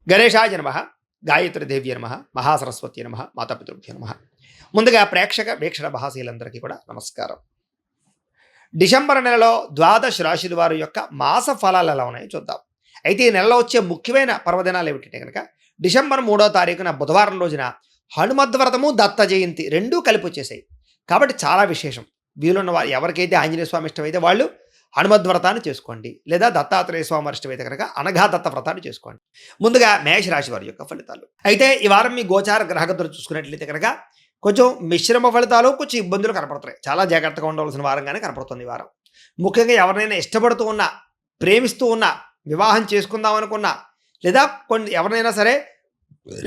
గణేశాయ నమః, గాయత్రీదేవ్యై నమః, మహాసరస్వత్యై నమః, మాతాపితృభ్యో నమః. ముందుగా ప్రేక్షక వీక్షణ మహాశీలందరికీ కూడా నమస్కారం. డిసెంబర్ నెలలో ద్వాదశ రాశుల వారి యొక్క మాస ఫలాలు ఎలా ఉన్నాయో చూద్దాం. అయితే ఈ నెలలో వచ్చే ముఖ్యమైన పర్వదినాలు ఏమిటంటే కనుక డిసెంబర్ 3వ తారీఖున బుధవారం రోజున హనుమద్వ్రతము, దత్త జయంతి రెండూ కలిపి వచ్చేసాయి. కాబట్టి చాలా విశేషం. వీలున్న వారు ఎవరికైతే ఆంజనేయ స్వామి ఇష్టమైతే వాళ్ళు హనుమద్వ్రతాన్ని చేసుకోండి, లేదా దత్తాత్రేయ స్వామి వారి ఇష్టమైతే కనుక అనఘా దత్త వ్రతాన్ని చేసుకోండి. ముందుగా మేషరాశి వారి యొక్క ఫలితాలు. అయితే ఈ వారం మీ గోచార గ్రహగతులు చూసుకున్నట్లయితే కనుక కొంచెం మిశ్రమ ఫలితాలు, కొంచెం ఇబ్బందులు కనపడుతున్నాయి. చాలా జాగ్రత్తగా ఉండవలసిన వారంగానే కనపడుతుంది ఈ వారం. ముఖ్యంగా ఎవరినైనా ఇష్టపడుతూ ఉన్నా, ప్రేమిస్తూ ఉన్నా, వివాహం చేసుకుందాం అనుకున్నా, లేదా ఎవరినైనా సరే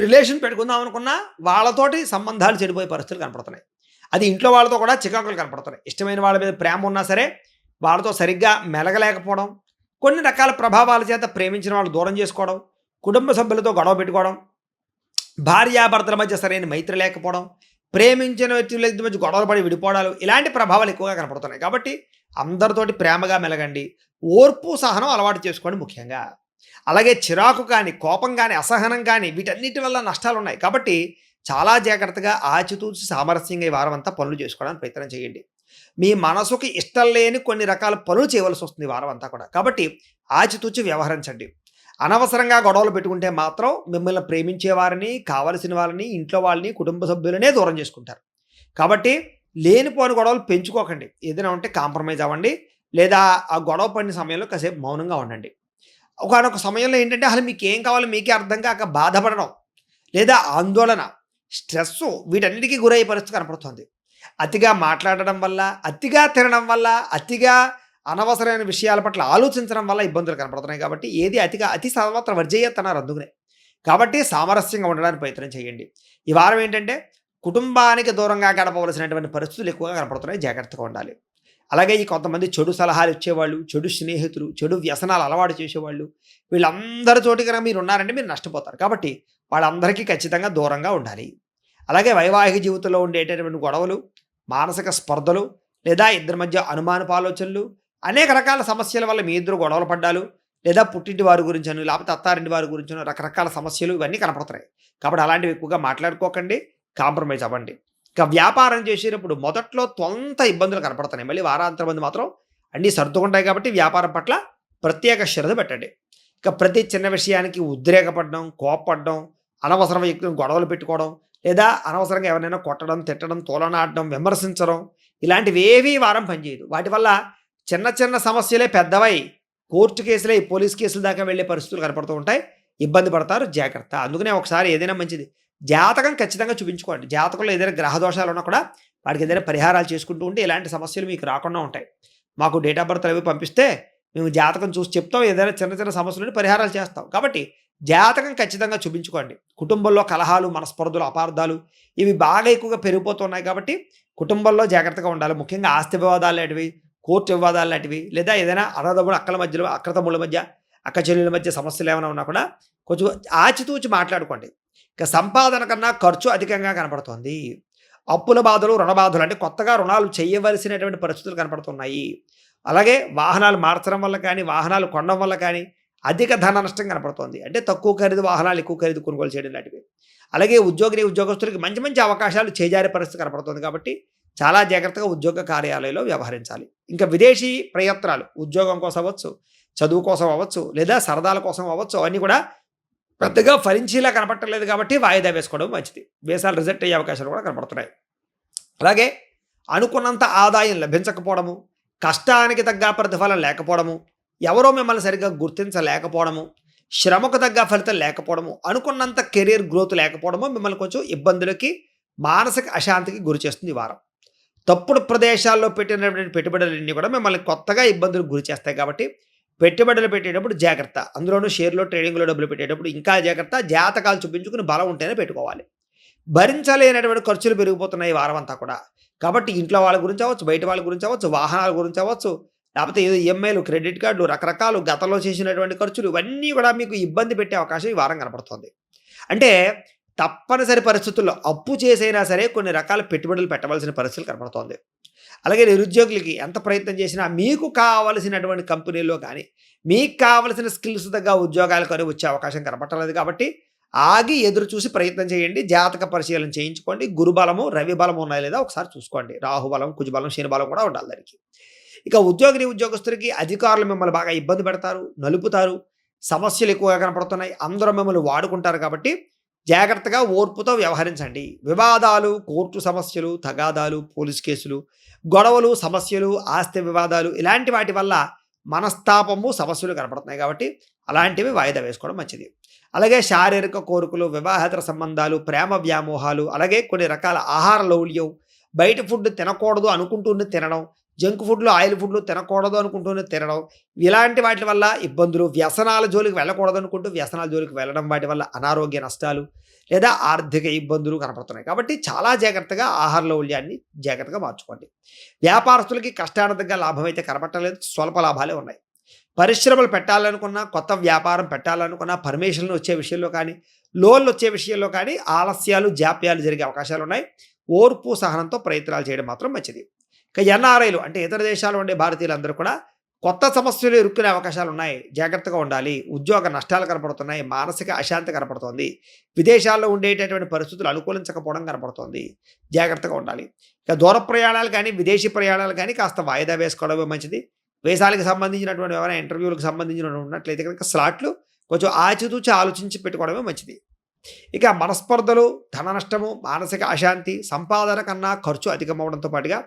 రిలేషన్ పెట్టుకుందాం అనుకున్నా వాళ్ళతోటి సంబంధాలు చెడిపోయే పరిస్థితులు కనపడుతున్నాయి. అది ఇంట్లో వాళ్ళతో కూడా చికాకులు కనపడుతున్నాయి. ఇష్టమైన వాళ్ళ మీద ప్రేమ ఉన్నా సరే వాళ్ళతో సరిగ్గా మెలగలేకపోవడం, కొన్ని రకాల ప్రభావాల చేత ప్రేమించిన వాళ్ళు దూరం చేసుకోవడం, కుటుంబ సభ్యులతో గొడవ పెట్టుకోవడం, భార్యాభర్తల మధ్య సరైన మైత్రి లేకపోవడం, ప్రేమించిన వ్యక్తుల మధ్య గొడవలు పడి విడిపోవడాలు, ఇలాంటి ప్రభావాలు ఎక్కువగా కనపడుతున్నాయి. కాబట్టి అందరితోటి ప్రేమగా మెలగండి, ఓర్పు సహనం అలవాటు చేసుకోండి ముఖ్యంగా. అలాగే చిరాకు కానీ, కోపం కానీ, అసహనం కానీ వీటన్నిటి వల్ల నష్టాలు ఉన్నాయి. కాబట్టి చాలా జాగ్రత్తగా ఆచితూచి సామరస్యంగా ఈ వారం అంతా పనులు చేసుకోవడానికి ప్రయత్నం చేయండి. మీ మనసుకి ఇష్టం లేని కొన్ని రకాల పనులు చేయవలసి వస్తుంది ఈ వారం అంతా కూడా. కాబట్టి ఆచితూచి వ్యవహరించండి. అనవసరంగా గొడవలు పెట్టుకుంటే మాత్రం మిమ్మల్ని ప్రేమించే వారిని, కావలసిన వాళ్ళని, ఇంట్లో వాళ్ళని, కుటుంబ సభ్యులనే దూరం చేసుకుంటారు. కాబట్టి లేనిపోని గొడవలు పెంచుకోకండి. ఏదైనా ఉంటే కాంప్రమైజ్ అవ్వండి, లేదా ఆ గొడవ పడిన సమయంలో కాసేపు మౌనంగా ఉండండి. ఒకానొక సమయంలో ఏంటంటే అసలు మీకు ఏం కావాలో మీకే అర్థం కాక బాధపడడం, లేదా ఆందోళన, స్ట్రెస్సు వీటన్నిటికీ గురయ్యే పరిస్థితి కనపడుతుంది. అతిగా మాట్లాడడం వల్ల, అతిగా తినడం వల్ల, అతిగా అనవసరమైన విషయాల పట్ల ఆలోచించడం వల్ల ఇబ్బందులు కనపడుతున్నాయి. కాబట్టి ఏది అతి సర్వత్ర వర్జయ్యత్ అన్నారు అందుకనే. కాబట్టి సామరస్యంగా ఉండడానికి ప్రయత్నం చేయండి. ఈ వారం ఏంటంటే కుటుంబానికి దూరంగా గడపవలసినటువంటి పరిస్థితులు ఎక్కువగా కనపడుతున్నాయి. జాగ్రత్తగా ఉండాలి. అలాగే ఈ కొంతమంది చెడు సలహాలు ఇచ్చేవాళ్ళు, చెడు స్నేహితులు, చెడు వ్యసనాలు అలవాటు చేసేవాళ్ళు, వీళ్ళందరి చోటి కనుక మీరు ఉన్నారంటే మీరు నష్టపోతారు. కాబట్టి వాళ్ళందరికీ ఖచ్చితంగా దూరంగా ఉండాలి. అలాగే వైవాహిక జీవితంలో ఉండేటటువంటి గొడవలు, మానసిక స్పర్ధలు, లేదా ఇద్దరి మధ్య అనుమానపు ఆలోచనలు, అనేక రకాల సమస్యల వల్ల మీ ఇద్దరు గొడవలు పడ్డాలు, లేదా పుట్టింటి వారి గురించను, లేకపోతే అత్తారింటి వారి గురించను రకరకాల సమస్యలు ఇవన్నీ కనపడుతున్నాయి. కాబట్టి అలాంటివి ఎక్కువగా మాట్లాడుకోకండి, కాంప్రమైజ్ అవ్వండి. ఇక వ్యాపారం చేసేటప్పుడు మొదట్లో కొంత ఇబ్బందులు కనపడుతున్నాయి. మళ్ళీ వారాంతరం మంది మాత్రం అన్నీ సర్దుకుంటాయి. కాబట్టి వ్యాపారం పట్ల ప్రత్యేక శ్రద్ధ పెట్టండి. ఇక ప్రతి చిన్న విషయానికి ఉద్రేకపడడం, కోప్పడడం, అనవసర వ్యక్తులను గొడవలు పెట్టుకోవడం, లేదా అనవసరంగా ఎవరైనా కొట్టడం, తిట్టడం, తోలనాడడం, విమర్శించడం, ఇలాంటివి ఏవీ వారం పనిచేయదు. వాటి వల్ల చిన్న చిన్న సమస్యలే పెద్దవై కోర్టు కేసులే, పోలీస్ కేసుల దాకా వెళ్ళే పరిస్థితులు కనపడుతూ ఉంటాయి. ఇబ్బంది పడతారు. జాగ్రత్త. అందుకనే ఒకసారి ఏదైనా మంచిది జాతకం ఖచ్చితంగా చూపించుకోండి. జాతకంలో ఏదైనా గ్రహ దోషాలు ఉన్నా కూడా వాటికి ఏదైనా పరిహారాలు చేసుకుంటూ ఉంటే ఇలాంటి సమస్యలు మీకు రాకుండా ఉంటాయి. మాకు డేట్ ఆఫ్ బర్త్ అవి పంపిస్తే మేము జాతకం చూసి చెప్తాం, ఏదైనా చిన్న చిన్న సమస్యలు పరిహారాలు చేస్తాం. కాబట్టి జాతకం ఖచ్చితంగా చూపించుకోండి. కుటుంబంలో కలహాలు, మనస్పర్ధలు, అపార్థాలు ఇవి బాగా ఎక్కువగా పెరిగిపోతున్నాయి. కాబట్టి కుటుంబంలో జాగ్రత్తగా ఉండాలి. ముఖ్యంగా ఆస్తి వివాదాలు లాంటివి, కోర్టు వివాదాలు లాంటివి, లేదా ఏదైనా అన్నదమ్ముడు అక్కల మధ్యలో, అక్కతమ్ముళ్ళ మధ్య, అక్క చెల్లెల మధ్య సమస్యలు ఏమైనా ఉన్నా కూడా కొంచెం ఆచితూచి మాట్లాడుకోండి. ఇక సంపాదన కన్నా ఖర్చు అధికంగా కనపడుతోంది. అప్పుల బాధలు, రుణ బాధలు, అంటే కొత్తగా రుణాలు చేయవలసినటువంటి పరిస్థితులు కనపడుతున్నాయి. అలాగే వాహనాలు మార్చడం వల్ల కానీ, వాహనాలు కొనడం వల్ల కానీ అధిక ధన నష్టం కనపడుతోంది. అంటే తక్కువ ఖరీదు వాహనాలు ఎక్కువ ఖరీదు కొనుగోలు చేయడం లాంటివి. అలాగే ఉద్యోగస్తులకి మంచి మంచి అవకాశాలు చేజారే పరిస్థితి కనపడుతుంది. కాబట్టి చాలా జాగ్రత్తగా ఉద్యోగ కార్యాలయంలో వ్యవహరించాలి. ఇంకా విదేశీ ప్రయత్నాలు, ఉద్యోగం కోసం అవ్వచ్చు, చదువు కోసం అవ్వచ్చు, లేదా సరదాల కోసం అవ్వచ్చు, అవన్నీ కూడా పెద్దగా ఫలించేలా కనపడలేదు. కాబట్టి వాయిదా వేసుకోవడం మంచిది. వీసాలు రిజెక్ట్ అయ్యే అవకాశాలు కూడా కనపడుతున్నాయి. అలాగే అనుకున్నంత ఆదాయం లభించకపోవడము, కష్టానికి తగ్గ ప్రతిఫలం లేకపోవడము, ఎవరో మిమ్మల్ని సరిగ్గా గుర్తించలేకపోవడము, శ్రమకు తగ్గ ఫలితం లేకపోవడము, అనుకున్నంత కెరీర్ గ్రోత్ లేకపోవడము మిమ్మల్ని కొంచెం ఇబ్బందులకి, మానసిక అశాంతికి గురి చేస్తుంది ఈ వారం. తప్పుడు ప్రదేశాల్లో పెట్టినటువంటి పెట్టుబడులన్నీ కూడా మిమ్మల్ని కొత్తగా ఇబ్బందులకు గురి చేస్తాయి. కాబట్టి పెట్టుబడులు పెట్టేటప్పుడు జాగ్రత్త. అందులోనూ షేర్లో, ట్రేడింగ్లో డబ్బులు పెట్టేటప్పుడు ఇంకా జాగ్రత్త. జాతకాలు చూపించుకుని బలం ఉంటేనే పెట్టుకోవాలి. భరించలేనటువంటి ఖర్చులు పెరిగిపోతున్నాయి ఈ వారం అంతా కూడా. కాబట్టి ఇంట్లో వాళ్ళ గురించి అవ్వచ్చు, బయట వాళ్ళ గురించి అవ్వచ్చు, వాహనాల గురించి అవ్వచ్చు, లేకపోతే ఏదో ఈఎంఐలు, క్రెడిట్ కార్డులు, రకరకాలు గతంలో చేసినటువంటి ఖర్చులు ఇవన్నీ కూడా మీకు ఇబ్బంది పెట్టే అవకాశం ఈ వారం కనపడుతుంది. అంటే తప్పనిసరి పరిస్థితుల్లో అప్పు చేసైనా సరే కొన్ని రకాల పెట్టుబడులు పెట్టవలసిన పరిస్థితులు కనపడుతోంది. అలాగే నిరుద్యోగులకి ఎంత ప్రయత్నం చేసినా మీకు కావలసినటువంటి కంపెనీల్లో కానీ, మీకు కావలసిన స్కిల్స్ తగ్గ ఉద్యోగాలు కానీ వచ్చే అవకాశం కనపడలేదు కాబట్టి ఆగి ఎదురు చూసి ప్రయత్నం చేయండి. జాతక పరిశీలన చేయించుకోండి. గురుబలము, రవి బలం ఉన్నాయా లేదా ఒకసారి చూసుకోండి. రాహుబలం, కుజబలం, శనిబలం కూడా ఉండాలి దానికి. ఇక ఉద్యోగస్తులకి అధికారులు మిమ్మల్ని బాగా ఇబ్బంది పెడతారు, నలుపుతారు. సమస్యలు ఎక్కువగా కనపడుతున్నాయి. అందరూ మిమ్మల్ని వాడుకుంటారు కాబట్టి జాగ్రత్తగా ఓర్పుతో వ్యవహరించండి. వివాదాలు, కోర్టు సమస్యలు, తగాదాలు, పోలీస్ కేసులు, గొడవలు, సమస్యలు, ఆస్తి వివాదాలు ఇలాంటి వాటి వల్ల మనస్తాపము, సమస్యలు కనపడుతున్నాయి కాబట్టి అలాంటివి వాయిదా వేసుకోవడం మంచిది. అలాగే శారీరక కోరికలు, వివాహేతర సంబంధాలు, ప్రేమ వ్యామోహాలు, అలాగే కొన్ని రకాల ఆహార లౌల్యం, బయట ఫుడ్ తినకూడదు అనుకుంటూనే తినడం, జంక్ ఫుడ్లు, ఆయిల్ ఫుడ్లు తినకూడదు అనుకుంటూనే తినడం, ఇలాంటి వాటి వల్ల ఇబ్బందులు, వ్యసనాల జోలికి వెళ్ళకూడదు అనుకుంటూ వ్యసనాల జోలికి వెళ్ళడం, వాటి వల్ల అనారోగ్య నష్టాలు లేదా ఆర్థిక ఇబ్బందులు కనపడుతున్నాయి. కాబట్టి చాలా జాగ్రత్తగా ఆహార లౌల్యాన్ని జాగ్రత్తగా మార్చుకోండి. వ్యాపారస్తులకి కష్టార్థంగా లాభం అయితే కనపడలేదు, స్వల్ప లాభాలే ఉన్నాయి. పరిశ్రమలు పెట్టాలనుకున్నా, కొత్త వ్యాపారం పెట్టాలనుకున్నా, పర్మిషన్లు వచ్చే విషయంలో కానీ, లోన్లు వచ్చే విషయంలో కానీ ఆలస్యాలు, జాప్యాలు జరిగే అవకాశాలు ఉన్నాయి. ఓర్పు, సహనంతో ప్రయత్నాలు చేయడం మాత్రం మంచిది. ఇక ఎన్ఆర్ఐలు అంటే ఇతర దేశాలు ఉండే భారతీయులందరూ కూడా కొత్త సమస్యలు ఎదుర్కొనే అవకాశాలు ఉన్నాయి. జాగ్రత్తగా ఉండాలి. ఉద్యోగ నష్టాలు కనపడుతున్నాయి. మానసిక అశాంతి కనపడుతోంది. విదేశాల్లో ఉండేటటువంటి పరిస్థితులు అనుకూలించకపోవడం కనపడుతోంది. జాగ్రత్తగా ఉండాలి. ఇక దూర ప్రయాణాలు కానీ, విదేశీ ప్రయాణాలు కానీ కాస్త వాయిదా వేసుకోవడమే మంచిది. వేసాలకు సంబంధించినటువంటి ఎవరైనా ఇంటర్వ్యూలకు సంబంధించిన ఉన్నట్లయితే కనుక స్లాట్లు కొంచెం ఆచితూచి ఆలోచించి పెట్టుకోవడమే మంచిది. ఇక మనస్పర్ధలు, ధన నష్టము, మానసిక అశాంతి, సంపాదన కన్నా ఖర్చు అధికమవడంతో పాటుగా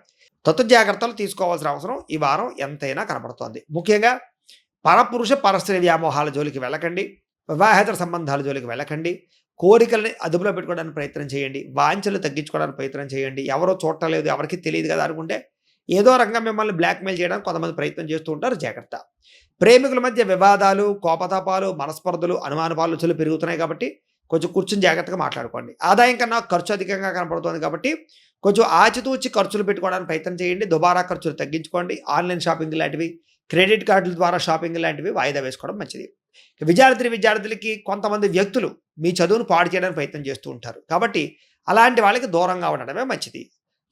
జాగ్రత్తలు తీసుకోవాల్సిన అవసరం ఈ వారం ఎంతైనా కనపడుతోంది. ముఖ్యంగా పరపురుష పరస్త్రీ వ్యామోహాల జోలికి వెళ్ళకండి. వివాహేతర సంబంధాల జోలికి వెళ్ళకండి. కోరికల్ని అదుపులో పెట్టుకోవడానికి ప్రయత్నం చేయండి. వాంఛలు తగ్గించుకోవడానికి ప్రయత్నం చేయండి. ఎవరో చూడలేదు, ఎవరికి తెలియదు కదా అనుకుంటే ఏదో రకంగా మిమ్మల్ని బ్లాక్మెయిల్ చేయడానికి కొంతమంది ప్రయత్నం చేస్తూ ఉంటారు. జాగ్రత్త. ప్రేమికుల మధ్య వివాదాలు, కోపతాపాలు, మనస్పర్ధలు, అనుమానపాలుచలు పెరుగుతున్నాయి కాబట్టి కొంచెం కూర్చొని జాగ్రత్తగా మాట్లాడుకోండి. ఆదాయం కన్నా ఖర్చు అధికంగా కనపడుతుంది కాబట్టి కొంచెం ఆచితూచి ఖర్చులు పెట్టుకోవడానికి ప్రయత్నం చేయండి. దుబారా ఖర్చులు తగ్గించుకోండి. ఆన్లైన్ షాపింగ్ లాంటివి, క్రెడిట్ కార్డుల ద్వారా షాపింగ్ లాంటివి వాయిదా వేసుకోవడం మంచిది. విద్యార్థులకి కొంతమంది వ్యక్తులు మీ చదువును పాడు చేయడానికి ప్రయత్నం చేస్తూ ఉంటారు కాబట్టి అలాంటి వాళ్ళకి దూరంగా ఉండడమే మంచిది.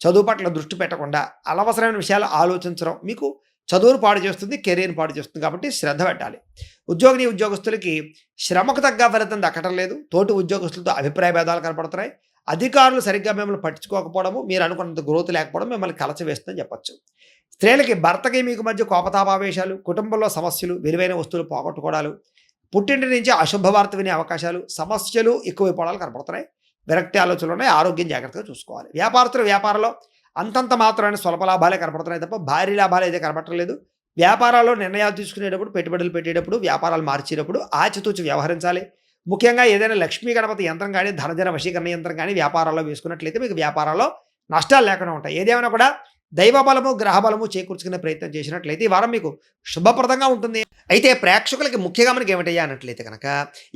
చదువు పట్ల దృష్టి పెట్టకుండా అనవసరమైన విషయాలు ఆలోచించడం మీకు చదువును పాడు చేస్తుంది, కెరీర్ని పాడు చేస్తుంది కాబట్టి శ్రద్ధ పెట్టాలి. ఉద్యోగస్తులకి శ్రమకు తగ్గ ఫలితం దక్కడం లేదు. తోటి ఉద్యోగస్తులతో అభిప్రాయ భేదాలు కనపడుతున్నాయి. అధికారులు సరిగ్గా మిమ్మల్ని పట్టించుకోకపోవడము, మీరు అనుకున్నంత గ్రోత్ లేకపోవడం మిమ్మల్ని కలచవేస్తుందని చెప్పొచ్చు. స్త్రీలకి భర్తకి మీకు మధ్య కోపతాపావేశాలు, కుటుంబంలో సమస్యలు, విలువైన వస్తువులు పోగొట్టుకోవడాలు, పుట్టింటి నుంచి అశుభవార్త వినే అవకాశాలు, సమస్యలు ఎక్కువైపోవడాలు కనపడుతున్నాయి. విరక్తి ఆలోచనలు ఉన్నాయి. ఆరోగ్యం జాగ్రత్తగా చూసుకోవాలి. వ్యాపారంలో అంతంత మాత్రమే స్వల్ప లాభాలే కనపడుతున్నాయి తప్ప భారీ లాభాలు అయితే కనపడలేదు. వ్యాపారాల్లో నిర్ణయాలు తీసుకునేటప్పుడు, పెట్టుబడులు పెట్టేటప్పుడు, వ్యాపారాలు మార్చేటప్పుడు ఆచితూచి వ్యవహరించాలి. ముఖ్యంగా ఏదైనా లక్ష్మీ గణపతి యంత్రం కానీ, ధనజన వశీకరణ యంత్రం కానీ వ్యాపారాల్లో వేసుకున్నట్లయితే మీకు వ్యాపారాల్లో నష్టాలు లేకుండా ఉంటాయి. ఏదేమైనా కూడా దైవబలము, గ్రహబలము చేకూర్చుకునే ప్రయత్నం చేసినట్లయితే ఈ వారం మీకు శుభప్రదంగా ఉంటుంది. అయితే ప్రేక్షకులకి ముఖ్యంగా మనకి ఏమిటయ్యా అన్నట్లయితే కనుక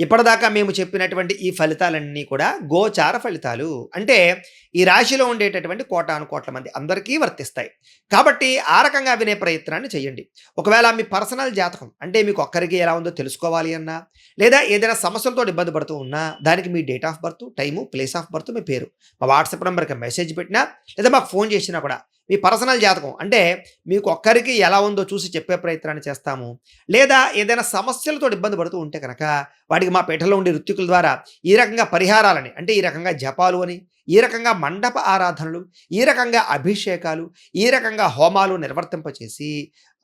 ఇప్పటిదాకా మేము చెప్పినటువంటి ఈ ఫలితాలన్నీ కూడా గోచార ఫలితాలు. అంటే ఈ రాశిలో ఉండేటటువంటి కోటాను కోట్ల మంది అందరికీ వర్తిస్తాయి. కాబట్టి ఆ రకంగా వినే ప్రయత్నాన్ని చేయండి. ఒకవేళ మీ పర్సనల్ జాతకం అంటే మీకు ఒక్కరికి ఎలా ఉందో తెలుసుకోవాలి అన్నా, లేదా ఏదైనా సమస్యలతో ఇబ్బంది పడుతూ ఉన్నా దానికి మీ date of birth, time, place of birth, మీ పేరు మా వాట్సాప్ నెంబర్కి మెసేజ్ పెట్టినా లేదా మాకు ఫోన్ చేసినా కూడా మీ పర్సనల్ జాతకం అంటే మీకు ఒక్కరికి ఎలా ఉందో చూసి చెప్పే ప్రయత్నాన్ని చేస్తాము. లేదా ఏదైనా సమస్యలతో ఇబ్బంది పడుతూ ఉంటే కనుక వాటికి మా పీఠలో ఉండే ఋత్వికుల ద్వారా ఈ రకంగా పరిహారాలని అంటే ఈ రకంగా జపాలు అని, ఈ రకంగా మండప ఆరాధనలు, ఈ రకంగా అభిషేకాలు, ఈ రకంగా హోమాలు నిర్వర్తింపచేసి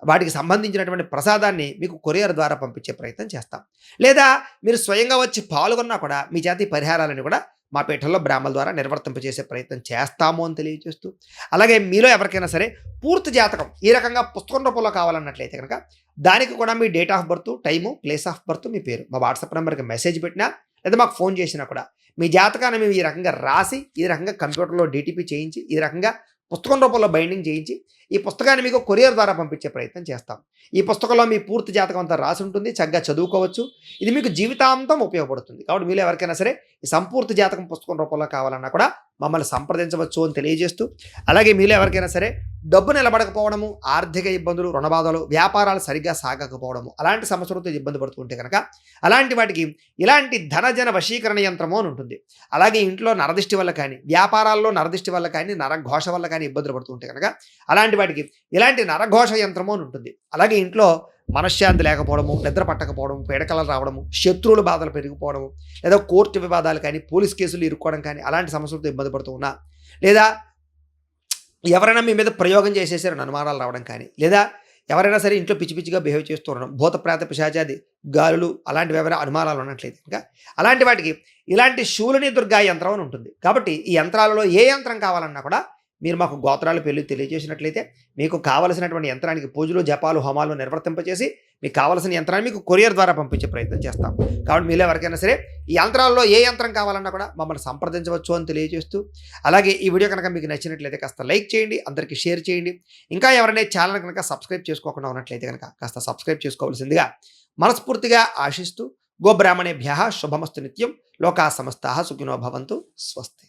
వాటికి సంబంధించినటువంటి ప్రసాదాన్ని మీకు కొరియర్ ద్వారా పంపించే ప్రయత్నం చేస్తాం. లేదా మీరు స్వయంగా వచ్చి పాల్గొన్నా కూడా మీ చేత ఈ పరిహారాలని కూడా మా పీఠంలో బ్రాహ్మల ద్వారా నిర్వర్తింపజేసే ప్రయత్నం చేస్తాము అని తెలియజేస్తూ, అలాగే మీలో ఎవరికైనా సరే పూర్తి జాతకం ఈ రకంగా పుస్తకం రూపంలో కావాలన్నట్లయితే కనుక దానికి కూడా మీ date of birth, time, place of birth, మీ పేరు మా వాట్సాప్ నెంబర్కి మెసేజ్ పెట్టినా లేదా మాకు ఫోన్ చేసినా కూడా మీ జాతకాన్ని మేము ఈ రకంగా రాసి, ఈ రకంగా కంప్యూటర్లో డిటిపి చేయించి, ఈ రకంగా పుస్తకం రూపంలో బైండింగ్ చేయించి ఈ పుస్తకాన్ని మీకు కొరియర్ ద్వారా పంపించే ప్రయత్నం చేస్తాం. ఈ పుస్తకంలో మీ పూర్తి జాతకం అంతా రాసి ఉంటుంది. చక్కగా చదువుకోవచ్చు. ఇది మీకు జీవితాంతం ఉపయోగపడుతుంది. కాబట్టి మీరు ఎవరికైనా సరే ఈ సంపూర్తి జాతకం పుస్తకం రూపంలో కావాలన్నా కూడా మమ్మల్ని సంప్రదించవచ్చు అని తెలియజేస్తూ, అలాగే మీలో ఎవరికైనా సరే డబ్బు నిలబడకపోవడము, ఆర్థిక ఇబ్బందులు, రుణబాధలు, వ్యాపారాలు సరిగ్గా సాగకపోవడము అలాంటి సమస్యలతో ఇబ్బంది పడుతుంటే కనుక అలాంటి వాటికి ఇలాంటి ధనజన వశీకరణ యంత్రము అని ఉంటుంది. అలాగే ఇంట్లో నరదిష్టి వల్ల కానీ, వ్యాపారాల్లో నరదిష్టి వల్ల కానీ, నరఘోష వల్ల కానీ ఇబ్బందులు పడుతుంటే కనుక అలాంటి అలాంటి వాటికి ఇలాంటి నరఘోష యంత్రము అని ఉంటుంది. అలాగే ఇంట్లో మనశ్శాంతి లేకపోవడము, నిద్ర పట్టకపోవడం, పీడకలలు రావడము, శత్రువుల బాధలు పెరిగిపోవడము, లేదా కోర్టు వివాదాలు కానీ, పోలీస్ కేసులు ఇరుక్కోవడం కానీ, అలాంటి సమస్యలతో ఇబ్బంది పడుతూ ఉన్నా, లేదా ఎవరైనా మీ మీద ప్రయోగం చేసేసారని అనుమానాలు రావడం కానీ, లేదా ఎవరైనా సరే ఇంట్లో పిచ్చి పిచ్చిగా బిహేవ్ చేస్తూ ఉండడం, భూత ప్రేత పిశాచాది గాలులు అలాంటివి ఎవరైనా అనుమానాలు ఉన్నట్లయితే ఇంకా అలాంటి వాటికి ఇలాంటి శూలిని దుర్గా యంత్రం అని ఉంటుంది. కాబట్టి ఈ యంత్రాలలో ఏ యంత్రం కావాలన్నా కూడా మీరు మాకు గోత్రాలు పేర్లు తెలియజేసినట్లయితే మీకు కావలసినటువంటి యంత్రానికి పూజలు, జపాలు, హోమాలు నిర్వర్తింపచేసి మీకు కావలసిన యంత్రాన్ని మీకు కొరియర్ ద్వారా పంపించే ప్రయత్నం చేస్తాం. కాబట్టి మీలో ఎవరికైనా సరే ఈ యంత్రాల్లో ఏ యంత్రం కావాలన్నా కూడా మమ్మల్ని సంప్రదించవచ్చు అని తెలియజేస్తూ, అలాగే ఈ వీడియో కనుక మీకు నచ్చినట్లయితే కాస్త లైక్ చేయండి, అందరికీ షేర్ చేయండి. ఇంకా ఎవరైనా ఛానల్ కనుక సబ్స్క్రైబ్ చేసుకోకుండా ఉన్నట్లయితే కనుక కాస్త సబ్స్క్రైబ్ చేసుకోవాల్సిందిగా మనస్ఫూర్తిగా ఆశిస్తూ, గోబ్రాహ్మణేభ్యః శుభమస్తు నిత్యం, లోకా సమస్తాః సుఖినో భవంతు, స్వస్తి.